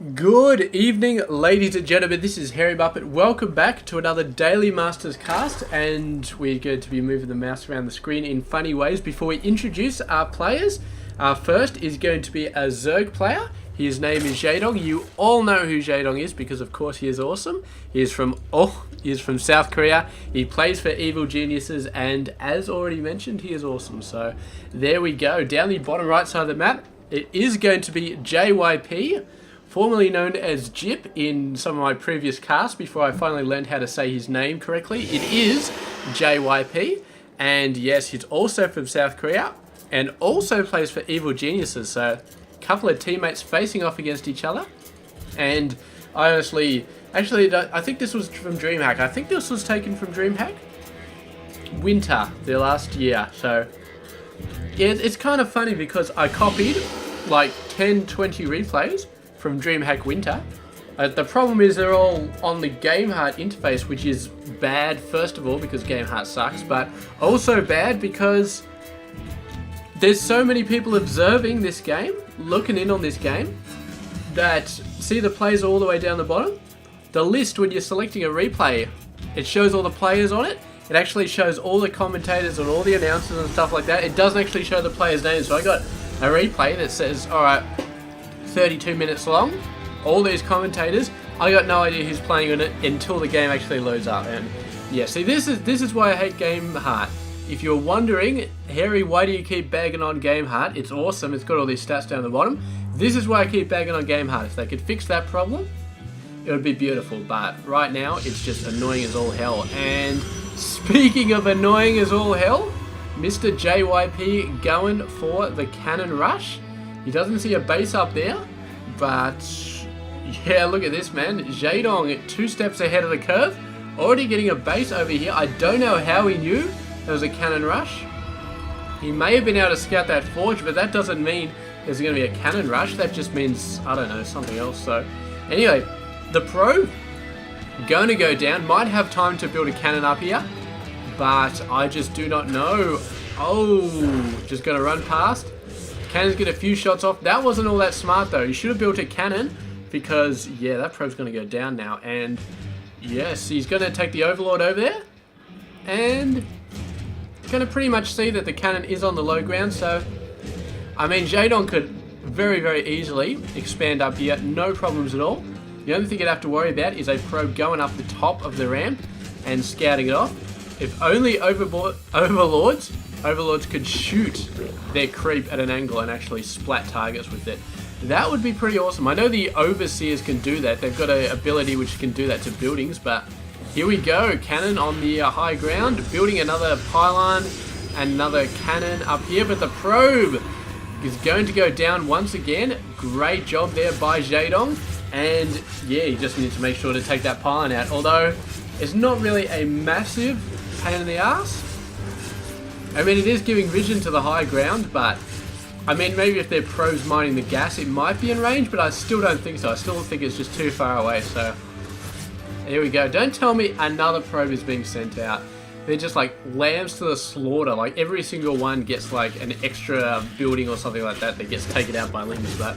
Good evening, ladies and gentlemen. This is Harry Muppet. Welcome back to another Daily Masters cast, and we're going to be moving the mouse around the screen in funny ways before we introduce our players. Our first is going to be a Zerg player. His name is Jaedong. You all know who Jaedong is because, of course, he is awesome. He is from South Korea. He plays for Evil Geniuses, and as already mentioned, he is awesome. So there we go. Down the bottom right side of the map, it is going to be JYP. Formerly known as JYP in some of my previous casts before I finally learned how to say his name correctly. It is JYP, and yes, he's also from South Korea and also plays for Evil Geniuses, so a couple of teammates facing off against each other. And I I think this was from DreamHack. I think this was taken from DreamHack Winter, the last year. So yeah, it's kind of funny because I copied like 10-20 replays from DreamHack Winter. The problem is they're all on the GameHeart interface, which is bad, first of all, because GameHeart sucks, but also bad because there's so many people observing this game, looking in on this game, that see the players all the way down the bottom. The list, when you're selecting a replay, it shows all the players on it. It actually shows all the commentators and all the announcers and stuff like that. It doesn't actually show the players' names. So I got a replay that says, alright, 32 minutes long, all these commentators. I got no idea who's playing on it until the game actually loads up. And yeah, see, this is why I hate GameHeart. If you're wondering, Harry, why do you keep bagging on GameHeart? It's awesome, it's got all these stats down the bottom. This is why I keep bagging on GameHeart. If they could fix that problem, it would be beautiful, but right now it's just annoying as all hell. And speaking of annoying as all hell, Mr. JYP going for the cannon rush. He doesn't see a base up there, but yeah, look at this, man. Jaedong 2 steps ahead of the curve, already getting a base over here. I don't know how he knew there was a cannon rush. He may have been able to scout that forge, but that doesn't mean there's going to be a cannon rush. That just means, I don't know, something else. So anyway, the pro going to go down. Might have time to build a cannon up here, but I just do not know. Oh, just going to run past. Cannons get a few shots off. That wasn't all that smart though. You should have built a cannon because, yeah, that probe's going to go down now. And yes, he's going to take the Overlord over there. And going to pretty much see that the cannon is on the low ground. So, I mean, Jaedong could very, very easily expand up here. No problems at all. The only thing you'd have to worry about is a probe going up the top of the ramp and scouting it off. If only Overlords could shoot their creep at an angle and actually splat targets with it. That would be pretty awesome. I know the Overseers can do that. They've got an ability which can do that to buildings, but here we go. Cannon on the high ground, building another pylon and another cannon up here, but the probe is going to go down once again. Great job there by Jaedong. And yeah, you just need to make sure to take that pylon out. Although it's not really a massive pain in the ass. I mean, it is giving vision to the high ground, but I mean, maybe if they're pros mining the gas, it might be in range, but I still don't think so. I still think it's just too far away, so here we go. Don't tell me another probe is being sent out. They're just like lambs to the slaughter. Like every single one gets like an extra building or something like that that gets taken out by limbs, but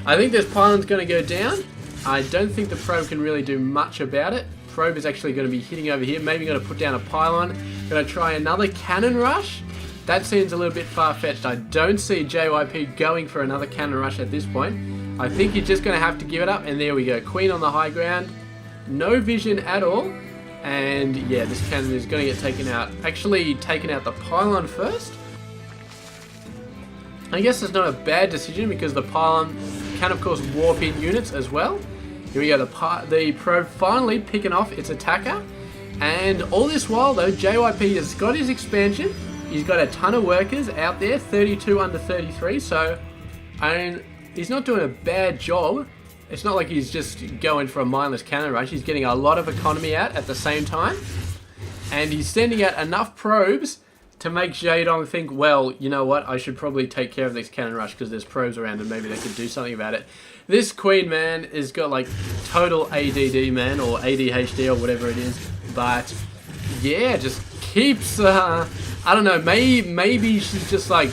I think this pylon's going to go down. I don't think the probe can really do much about it. Probe is actually going to be hitting over here. Maybe going to put down a pylon. Going to try another cannon rush. That seems a little bit far-fetched. I don't see JYP going for another cannon rush at this point. I think you're just going to have to give it up. And there we go. Queen on the high ground. No vision at all. And yeah, this cannon is going to get taken out. Actually, taken out the pylon first. I guess it's not a bad decision because the pylon can, of course, warp in units as well. Here we go, the probe finally picking off its attacker. And all this while, though, JYP has got his expansion. He's got a ton of workers out there, 32 under 33. So, I mean, he's not doing a bad job. It's not like he's just going for a mindless cannon rush. He's getting a lot of economy out at the same time. And he's sending out enough probes to make Jaedong think, well, you know what, I should probably take care of this cannon rush because there's probes around and maybe they could do something about it. This queen, man, has got like total ADD, man, or ADHD or whatever it is. But yeah, just keeps, I don't know, maybe she's just like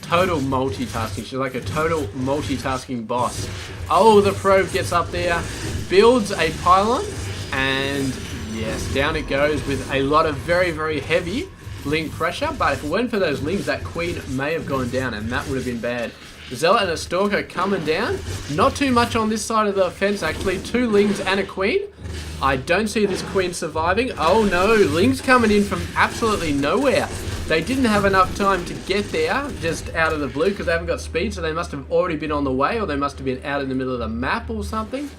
total multitasking. She's like a total multitasking boss. Oh, the probe gets up there, builds a pylon, and yes, down it goes with a lot of very, very heavy Ling pressure. But if it weren't for those Lings, that Queen may have gone down, and that would have been bad. Zealot and a Stalker coming down. Not too much on this side of the fence, actually. 2 Lings and a Queen. I don't see this Queen surviving. Oh no, Ling's coming in from absolutely nowhere. They didn't have enough time to get there, just out of the blue, because they haven't got speed, so they must have already been on the way, or they must have been out in the middle of the map or something.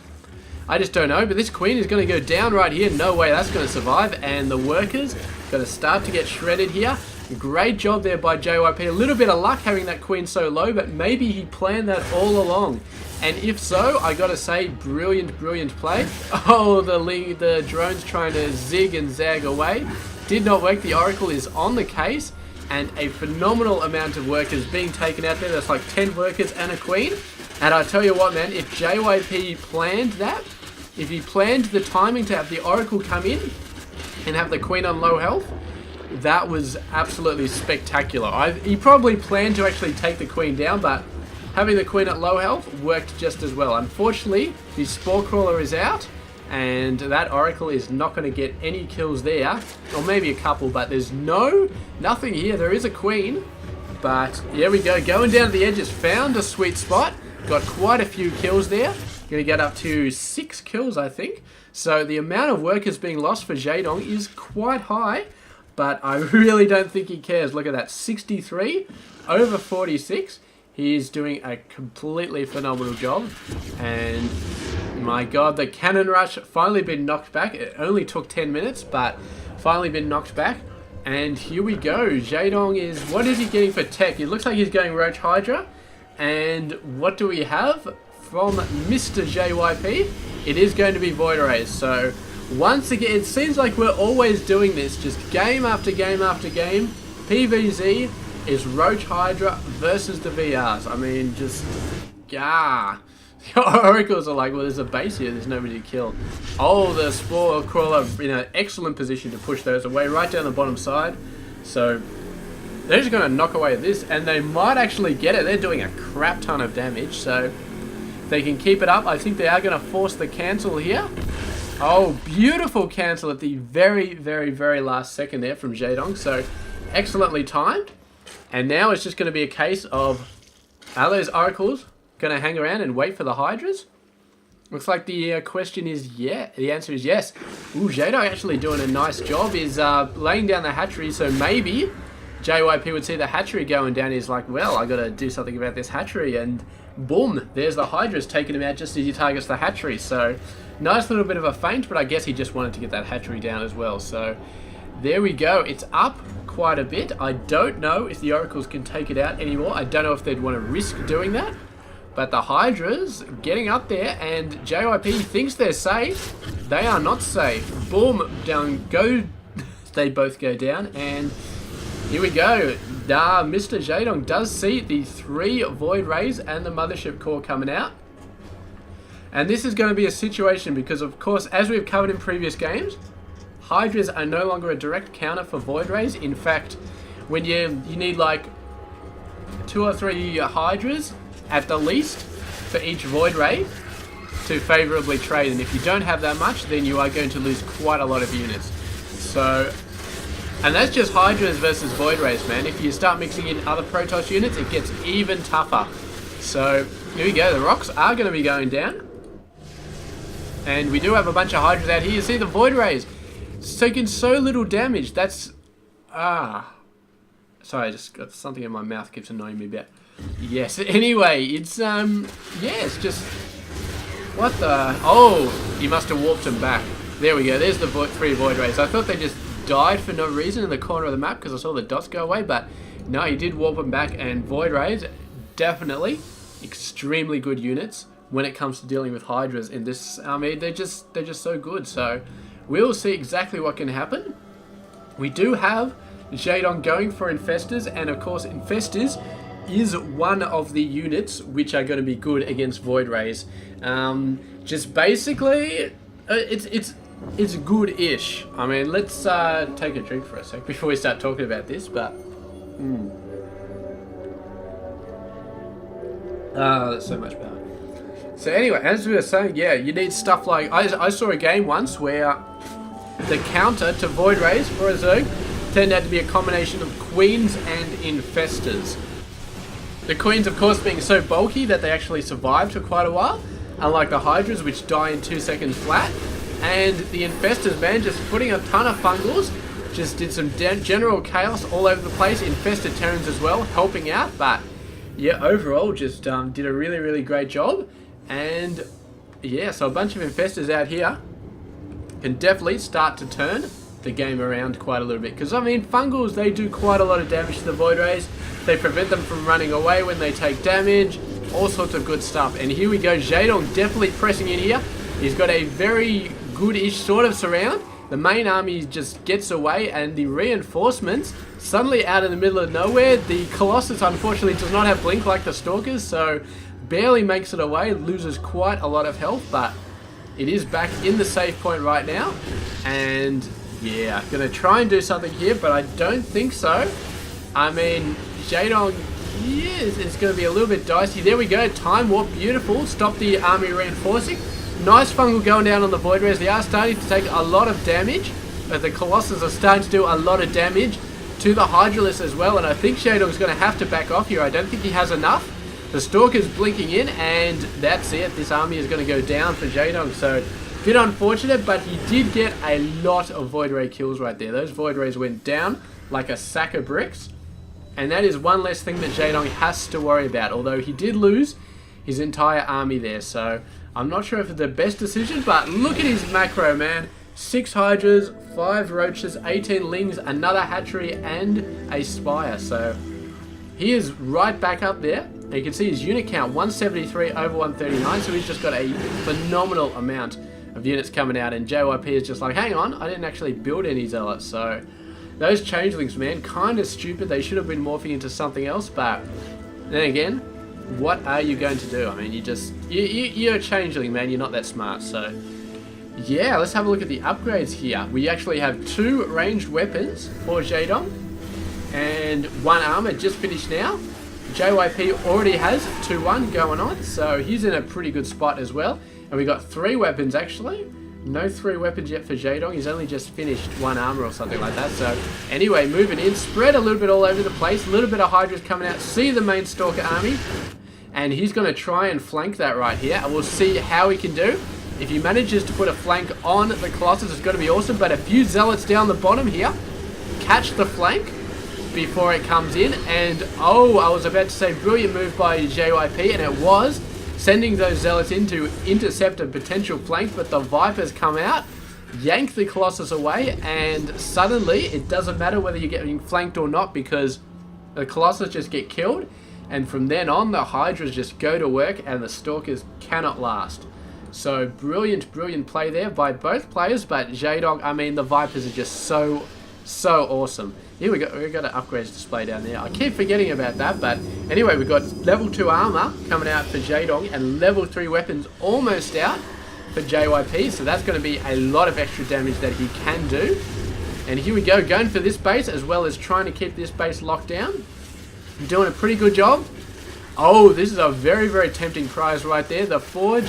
I just don't know, but this Queen is going to go down right here. No way that's going to survive, and the workers going to start to get shredded here. Great job there by JYP. A little bit of luck having that Queen so low, but maybe he planned that all along. And if so, I gotta say, brilliant, brilliant play. Oh, the drone's trying to zig and zag away. Did not work. The Oracle is on the case, and a phenomenal amount of workers being taken out there. That's like 10 workers and a Queen. And I tell you what, man, if JYP planned that, if he planned the timing to have the Oracle come in and have the Queen on low health, that was absolutely spectacular. He probably planned to actually take the Queen down, but having the Queen at low health worked just as well. Unfortunately, the Spore Crawler is out, and that Oracle is not going to get any kills there. Or maybe a couple, but there's nothing here. There is a Queen, but here we go. Going down to the edges, found a sweet spot. Got quite a few kills there. Going to get up to 6 kills, I think. So the amount of workers being lost for Jaedong is quite high, but I really don't think he cares. Look at that, 63 over 46. He is doing a completely phenomenal job. And my god, the cannon rush finally been knocked back. It only took 10 minutes, but finally been knocked back. And here we go. Jaedong is, what is he getting for tech? It looks like he's going Roach Hydra. And what do we have from Mr. JYP? It is going to be Void Rays. So once again, it seems like we're always doing this, just game after game after game. PvZ is Roach Hydra versus the VRs. I mean, just, yeah. The Oracles are like, well, there's a base here, there's nobody to kill. Oh, the Spore Crawler in an excellent position to push those away right down the bottom side. So they're just going to knock away this, and they might actually get it. They're doing a crap ton of damage, so if they can keep it up, I think they are going to force the cancel here. Oh, beautiful cancel at the very, very, very last second there from Jaedong. So excellently timed. And now it's just going to be a case of, are those Oracles going to hang around and wait for the Hydras? Looks like the question is yeah. The answer is yes. Ooh, Jaedong actually doing a nice job. Is laying down the hatchery, so maybe JYP would see the hatchery going down. He's like, well, I got to do something about this hatchery, and boom, there's the Hydras taking him out just as he targets the hatchery. So nice little bit of a feint, but I guess he just wanted to get that hatchery down as well. So there we go. It's up quite a bit. I don't know if the Oracles can take it out anymore. I don't know if they'd want to risk doing that. But the Hydras getting up there, and JYP thinks they're safe. They are not safe. Boom, down go. They both go down, and here we go. Mr. Jaedong does see the 3 Void Rays and the Mothership Core coming out. And this is going to be a situation because, of course, as we've covered in previous games, Hydras are no longer a direct counter for Void Rays. In fact, when you need like 2 or 3 Hydras at the least for each Void Ray to favorably trade, and if you don't have that much, then you are going to lose quite a lot of units. So, and that's just Hydras versus Void Rays, man. If you start mixing in other Protoss units, it gets even tougher. So here we go. The rocks are going to be going down, and we do have a bunch of Hydras out here. You see the Void Rays, it's taking so little damage. That's sorry, I just got something in my mouth keeps annoying me a bit. Yes, anyway, it's it's just, what the, oh, you must have warped them back. There we go, there's the 3 Void Rays. I thought they just died for no reason in the corner of the map because I saw the dots go away, but no, he did warp them back. And Void Rays, definitely extremely good units when it comes to dealing with Hydras in this. I mean, they're just so good. So we'll see exactly what can happen. We do have Jaedong going for Infestors, and of course Infestors is one of the units which are going to be good against Void Rays. Just basically, it's good-ish. I mean, let's take a drink for a sec before we start talking about this, but That's so much better. So anyway, as we were saying, yeah, you need stuff like... I saw a game once where the counter to Void Rays for a Zerg turned out to be a combination of Queens and Infestors. The Queens, of course, being so bulky that they actually survived for quite a while, unlike the Hydras, which die in 2 seconds flat. And the Infestors, man, just putting a ton of Fungals, just did some general chaos all over the place. Infested Terrans as well, helping out, but yeah, overall, just did a really, really great job. And yeah, so a bunch of Infestors out here can definitely start to turn the game around quite a little bit. Because, I mean, Fungals, they do quite a lot of damage to the Void Rays. They prevent them from running away when they take damage. All sorts of good stuff. And here we go, Jaedong definitely pressing in here. He's got a very good-ish sort of surround. The main army just gets away, and the reinforcements suddenly out in the middle of nowhere. The Colossus unfortunately does not have blink like the Stalkers, so barely makes it away, loses quite a lot of health, but it is back in the safe point right now. And yeah, gonna try and do something here, but I don't think so. I mean, Jaedong, yeah, it's gonna be a little bit dicey. There we go, Time Warp, beautiful. Stop the army reinforcing. Nice Fungal going down on the Void Rays. They are starting to take a lot of damage, but the Colossus are starting to do a lot of damage to the Hydralisk as well, and I think Jaedong's going to have to back off here. I don't think he has enough. The Stalker's blinking in, and that's it. This army is going to go down for Jaedong, so a bit unfortunate, but he did get a lot of Void Ray kills right there. Those Void Rays went down like a sack of bricks, and that is one less thing that Jaedong has to worry about, although he did lose his entire army there, so I'm not sure if it's the best decision, but look at his macro, man. 6 Hydras, 5 Roaches, 18 Lings, another Hatchery, and a Spire. So he is right back up there. And you can see his unit count, 173 over 139. So he's just got a phenomenal amount of units coming out. And JYP is just like, hang on, I didn't actually build any Zealots. So those Changelings, man, kind of stupid. They should have been morphing into something else. But then again, what are you going to do? I mean, you're a Changeling, man. You're not that smart. So yeah, let's have a look at the upgrades here. We actually have 2 ranged weapons for Jaedong and 1 armor just finished now. JYP already has 2-1 going on, so he's in a pretty good spot as well. And we got 3 weapons actually. No 3 weapons yet for Jaedong. He's only just finished 1 armor or something like that. So anyway, moving in, spread a little bit all over the place. A little bit of Hydras coming out. See the main Stalker army. And he's going to try and flank that right here. And we'll see how he can do. If he manages to put a flank on the Colossus, it's going to be awesome. But a few Zealots down the bottom here catch the flank before it comes in. And, oh, I was about to say brilliant move by JYP. And it was sending those Zealots in to intercept a potential flank. But the Vipers come out, yank the Colossus away. And suddenly, it doesn't matter whether you're getting flanked or not, because the Colossus just get killed. And from then on, the Hydras just go to work and the Stalkers cannot last. So brilliant, brilliant play there by both players. But Jaedong, I mean, the Vipers are just so awesome. Here we got an upgrades display down there. I keep forgetting about that. But anyway, we've got level 2 armor coming out for Jaedong and level 3 weapons almost out for JYP. So that's going to be a lot of extra damage that he can do. And here we go, going for this base as well as trying to keep this base locked down. Doing a pretty good job. Oh, this is a very, very tempting prize right there. The Forge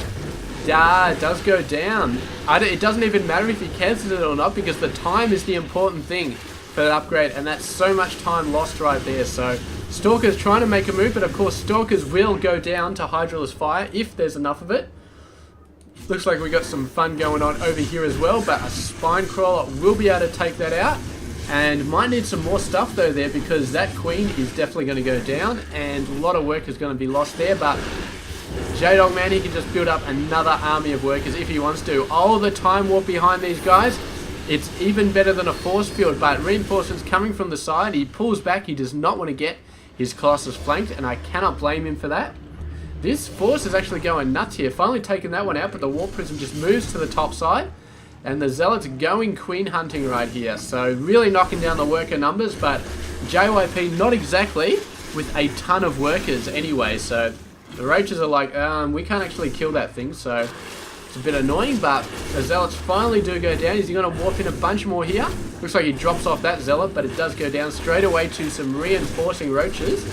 does go down. It doesn't even matter if he cancels it or not, because the time is the important thing for that upgrade, and that's so much time lost right there. So Stalker's trying to make a move, but of course Stalkers will go down to Hydralisk Fire if there's enough of it. Looks like we got some fun going on over here as well, but a Spine Crawler will be able to take that out. And might need some more stuff though there, because that Queen is definitely going to go down and a lot of work is going to be lost there. But Jaedong, man, he can just build up another army of workers if he wants to. Oh, the Time Warp behind these guys. It's even better than a force field, but reinforcements coming from the side. He pulls back. He does not want to get his Colossus flanked, and I cannot blame him for that. This force is actually going nuts here. Finally taking that one out, but the Warp Prism just moves to the top side. And the Zealots going Queen hunting right here. So really knocking down the worker numbers, but JYP not exactly with a ton of workers anyway. So the Roaches are like, we can't actually kill that thing. So it's a bit annoying, but the Zealots finally do go down. Is he going to warp in a bunch more here? Looks like he drops off that Zealot, but it does go down straight away to some reinforcing Roaches.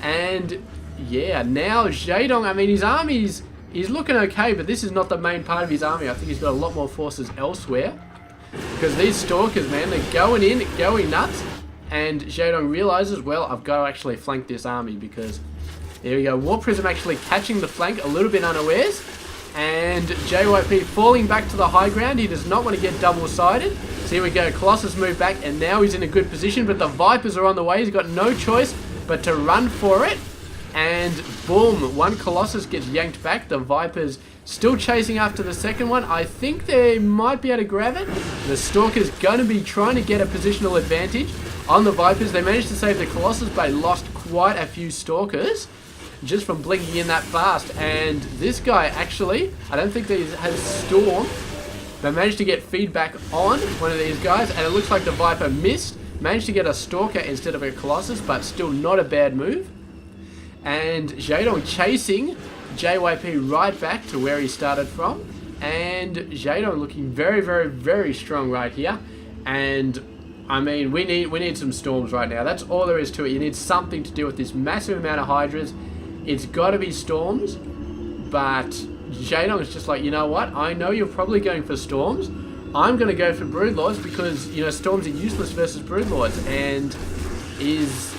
And yeah, now Jaedong, I mean, his army's he's looking okay, but this is not the main part of his army. I think he's got a lot more forces elsewhere. Because these Stalkers, man, they're going in, going nuts. And Jaedong realizes, well, I've got to actually flank this army because... There we go. War Prism actually catching the flank a little bit unawares. And JYP falling back to the high ground. He does not want to get double-sided. So here we go. Colossus moved back and now he's in a good position. But the Vipers are on the way. He's got no choice but to run for it. And boom, one Colossus gets yanked back. The Vipers still chasing after the second one. I think they might be able to grab it. The Stalker's going to be trying to get a positional advantage on the Vipers. They managed to save the Colossus, but lost quite a few Stalkers just from blinking in that fast. And this guy actually, I don't think he has Storm. They managed to get feedback on one of these guys, and it looks like the Viper missed. Managed to get a Stalker instead of a Colossus, but still not a bad move. And Jaedong chasing JYP right back to where he started from. And Jaedong looking very, very, very strong right here. And I mean, we need some storms right now. That's all there is to it. You need something to do with this massive amount of Hydras. It's got to be storms. But Jaedong is just like, you know what? I know you're probably going for storms. I'm going to go for Broodlords because, you know, storms are useless versus Broodlords. And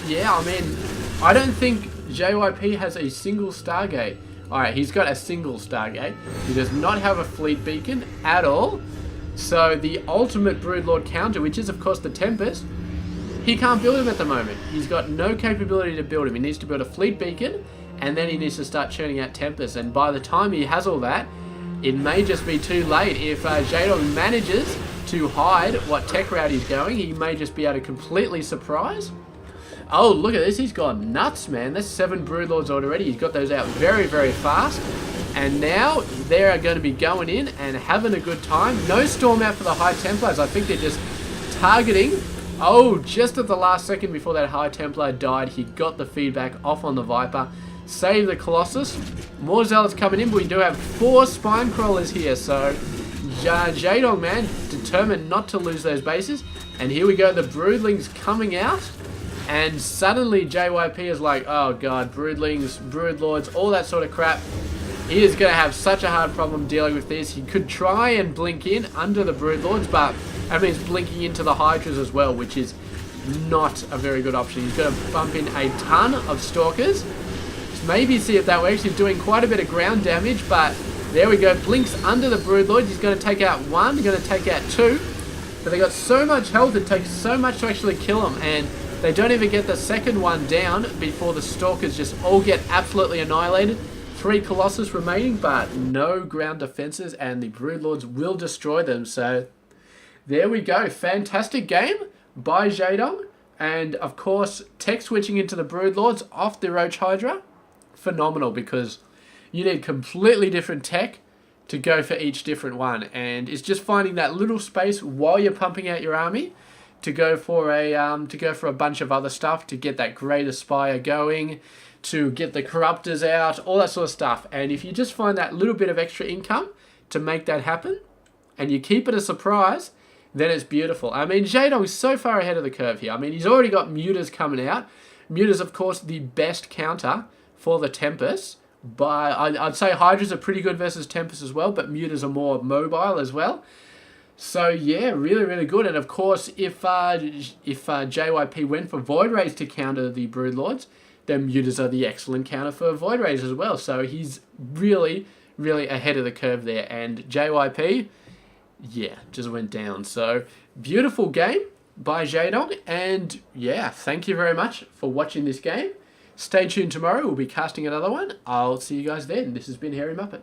yeah, I mean, I don't think JYP has a single Stargate. Alright, he's got a single Stargate. He does not have a fleet beacon at all. So the ultimate Broodlord counter, which is of course the Tempest, he can't build him at the moment. He's got no capability to build him. He needs to build a fleet beacon, and then he needs to start churning out Tempest. And by the time he has all that, it may just be too late. If Jaedong manages to hide what tech route he's going, he may just be able to completely surprise. Oh, look at this. He's gone nuts, man. That's 7 Broodlords already. He's got those out very, very fast. And now they're going to be going in and having a good time. No Storm out for the High Templars. I think they're just targeting. Oh, just at the last second before that High Templar died, he got the feedback off on the Viper. Save the Colossus. More Zealots coming in, but we do have 4 Spine Crawlers here. So, Jaedong, man, determined not to lose those bases. And here we go. The Broodlings coming out. And suddenly JYP is like, oh god, Broodlings, Broodlords, all that sort of crap. He is going to have such a hard problem dealing with this. He could try and blink in under the Broodlords, but that means blinking into the Hydras as well, which is not a very good option. He's going to bump in a ton of Stalkers. Maybe see if that works. He's doing quite a bit of ground damage, but there we go. Blinks under the Broodlords. He's going to take out 1, he's going to take out 2. But they got so much health, it takes so much to actually kill them, and they don't even get the second one down before the Stalkers just all get absolutely annihilated. 3 Colossus remaining, but no ground defenses, and the Broodlords will destroy them. So there we go. Fantastic game by Jaedong. And of course, tech switching into the Broodlords off the Roach Hydra. Phenomenal, because you need completely different tech to go for each different one. And it's just finding that little space while you're pumping out your army to go for a bunch of other stuff, to get that Great Aspire going, to get the Corruptors out, all that sort of stuff. And if you just find that little bit of extra income to make that happen, and you keep it a surprise, then it's beautiful. I mean, Jaedong is so far ahead of the curve here. I mean, he's already got Mutas coming out. Mutas, of course, the best counter for the Tempest. But I'd say Hydras are pretty good versus Tempest as well, but Mutas are more mobile as well. So yeah, really, really good. And of course, if JYP went for Void Rays to counter the Broodlords, then Mutas are the excellent counter for Void Rays as well. So he's really, really ahead of the curve there. And JYP, yeah, just went down. So beautiful game by Jaedong. And yeah, thank you very much for watching this game. Stay tuned tomorrow. We'll be casting another one. I'll see you guys then. This has been Hairy Muppet.